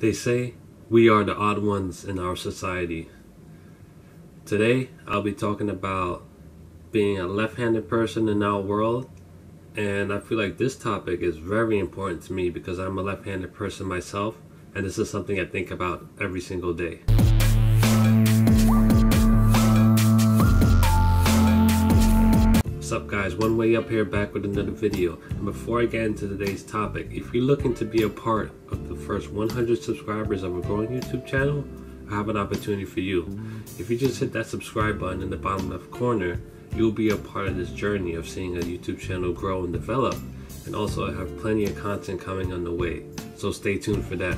They say we are the odd ones in our society. Today, I'll be talking about being a left-handed person in our world, and I feel like this topic is very important to me because I'm a left-handed person myself, and this is something I think about every single day. What's up guys, One Way Up here, back with another video. And before I get into today's topic, if you're looking to be a part of the first 100 subscribers of a growing YouTube channel, I have an opportunity for you. If you just hit that subscribe button in the bottom left corner, you'll be a part of this journey of seeing a YouTube channel grow and develop. And also I have plenty of content coming on the way, so stay tuned for that.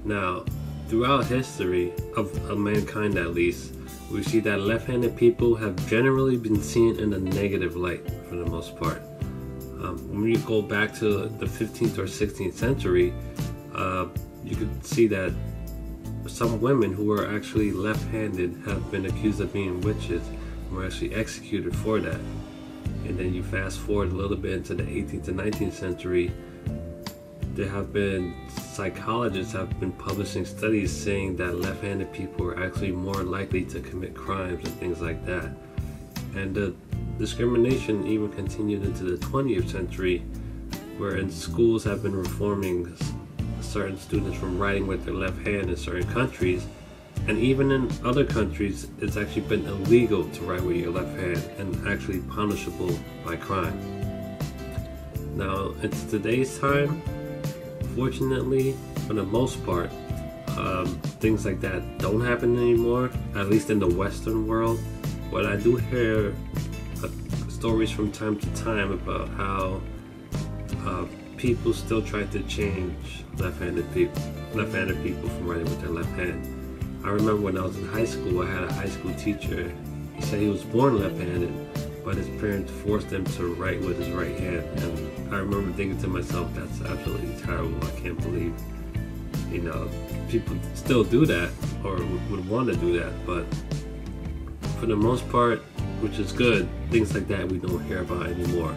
Now, throughout history of mankind at least, we see that left-handed people have generally been seen in a negative light for the most part. When you go back to the 15th or 16th century, you could see that some women who were actually left-handed have been accused of being witches and were actually executed for that. And then you fast forward a little bit into the 18th and 19th century, there have been psychologists have been publishing studies saying that left-handed people are actually more likely to commit crimes and things like that. And the discrimination even continued into the 20th century, wherein schools have been reforming certain students from writing with their left hand in certain countries. And even in other countries, it's actually been illegal to write with your left hand and actually punishable by crime. Now, it's today's time. Fortunately, for the most part, things like that don't happen anymore, at least in the Western world. But I do hear stories from time to time about how people still try to change left-handed people from writing with their left hand. I remember when I was in high school, I had a high school teacher. He said he was born left-handed, but his parents forced him to write with his right hand. And I remember thinking to myself, that's absolutely terrible. I can't believe, people still do that or would want to do that. But for the most part, which is good, things like that we don't hear about anymore.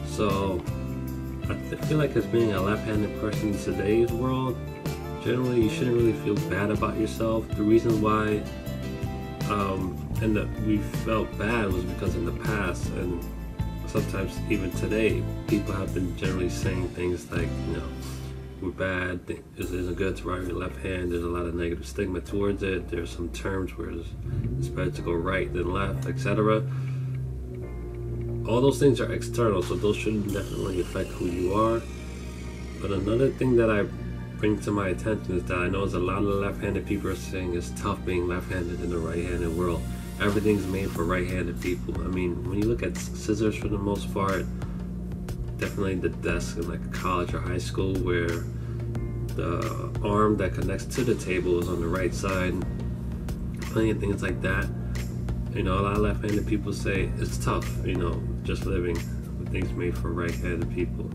So I feel like as being a left-handed person in today's world, generally you shouldn't really feel bad about yourself. The reason why and that we felt bad was because in the past, and sometimes even today, people have been generally saying things like, we're bad, it isn't good to write with your left hand, there's a lot of negative stigma towards it, there's some terms where it's better to go right than left, etc. All those things are external, so those shouldn't definitely affect who you are. But another thing that I bring to my attention is that I know a lot of left-handed people are saying it's tough being left-handed in the right-handed world. Everything's made for right-handed people. I mean, when you look at scissors for the most part, definitely the desk in like a college or high school where the arm that connects to the table is on the right side, plenty of things like that. A lot of left-handed people say it's tough, just living with things made for right-handed people.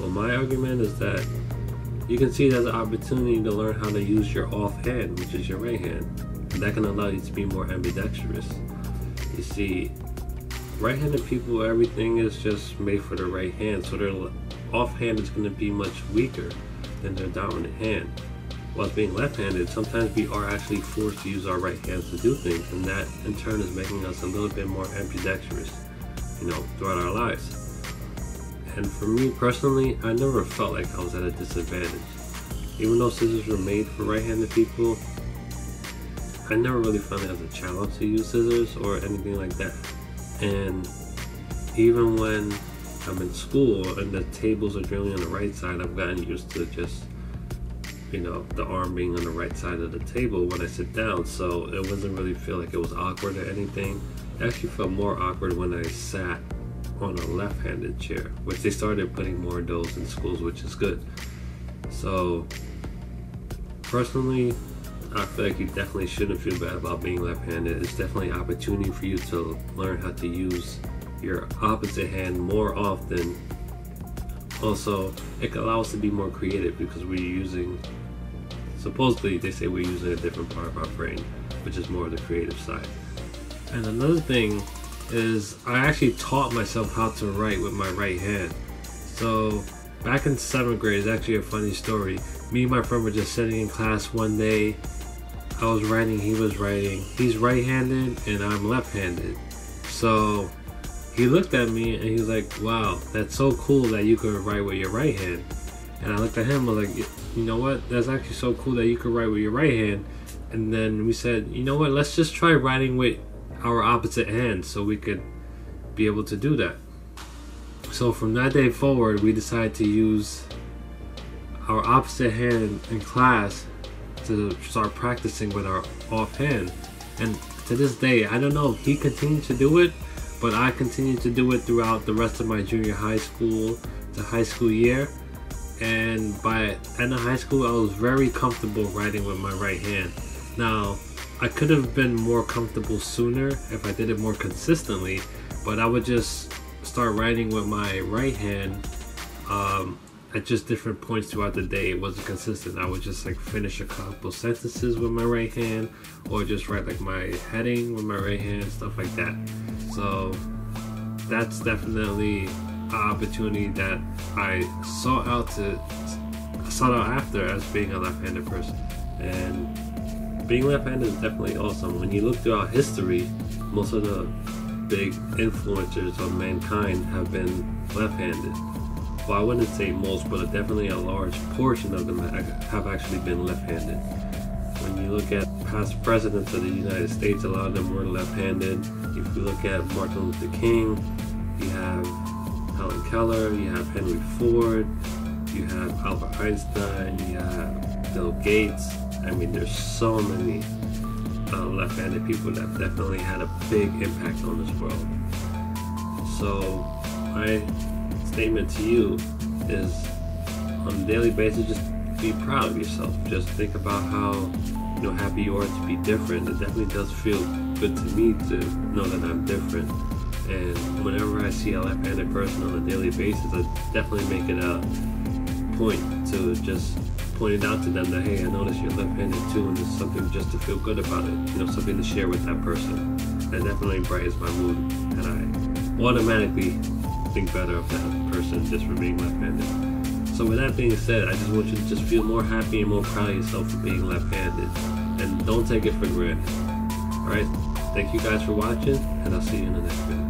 Well, my argument is that you can see it as an opportunity to learn how to use your off hand, which is your right hand. And that can allow you to be more ambidextrous. You see, right-handed people, everything is just made for the right hand, so their off hand is going to be much weaker than their dominant hand. While being left-handed, sometimes we are actually forced to use our right hands to do things, and that in turn is making us a little bit more ambidextrous, throughout our lives. And for me personally, I never felt like I was at a disadvantage. Even though scissors were made for right-handed people, I never really found it as a challenge to use scissors or anything like that. And even when I'm in school and the tables are generally on the right side, I've gotten used to just, the arm being on the right side of the table when I sit down. So it wasn't really feel like it was awkward or anything. It actually felt more awkward when I sat on a left-handed chair, which they started putting more of those in schools, which is good. So personally, I feel like you definitely shouldn't feel bad about being left-handed. It's definitely an opportunity for you to learn how to use your opposite hand more often. Also, it can allow us to be more creative because we're using, supposedly they say we're using a different part of our brain, which is more of the creative side. And another thing is I actually taught myself how to write with my right hand. So back in 7th grade, it's actually a funny story. Me and my friend were just sitting in class one day. I was writing, he was writing. He's right-handed and I'm left-handed. So he looked at me and he was like, wow, that's so cool that you could write with your right hand. And I looked at him, I was like, you know what? That's actually so cool that you could write with your right hand. And then we said, you know what? Let's just try writing with our opposite hands so we could be able to do that. So from that day forward, we decided to use our opposite hand in class to start practicing with our offhand. And to this day, I don't know if he continued to do it, but I continued to do it throughout the rest of my junior high school to high school year. And by end of high school, I was very comfortable writing with my right hand. Now, I could have been more comfortable sooner if I did it more consistently, but I would just start writing with my right hand at just different points throughout the day. It wasn't consistent. I would just like finish a couple sentences with my right hand, or just write like my heading with my right hand, stuff like that. So that's definitely an opportunity that I sought out after as being a left-handed person. And being left-handed is definitely awesome. When you look throughout history, most of the big influencers of mankind have been left-handed. Well, I wouldn't say most, but definitely a large portion of them have actually been left-handed. When you look at past presidents of the United States, a lot of them were left-handed. If you look at Martin Luther King, you have Helen Keller, you have Henry Ford, you have Albert Einstein, you have Bill Gates. I mean, there's so many left-handed people that definitely had a big impact on this world. So my statement to you is, on a daily basis, just be proud of yourself. Just think about how happy you are to be different. It definitely does feel good to me to know that I'm different. And whenever I see a left-handed person on a daily basis, I definitely make it a point to just point it out to them that, hey, I noticed you're left-handed too, and it's something just to feel good about it. Something to share with that person. That definitely brightens my mood, and I automatically think better of that person just for being left-handed. So with that being said, I just want you to just feel more happy and more proud of yourself for being left-handed, and don't take it for granted. Alright, thank you guys for watching, and I'll see you in the next video.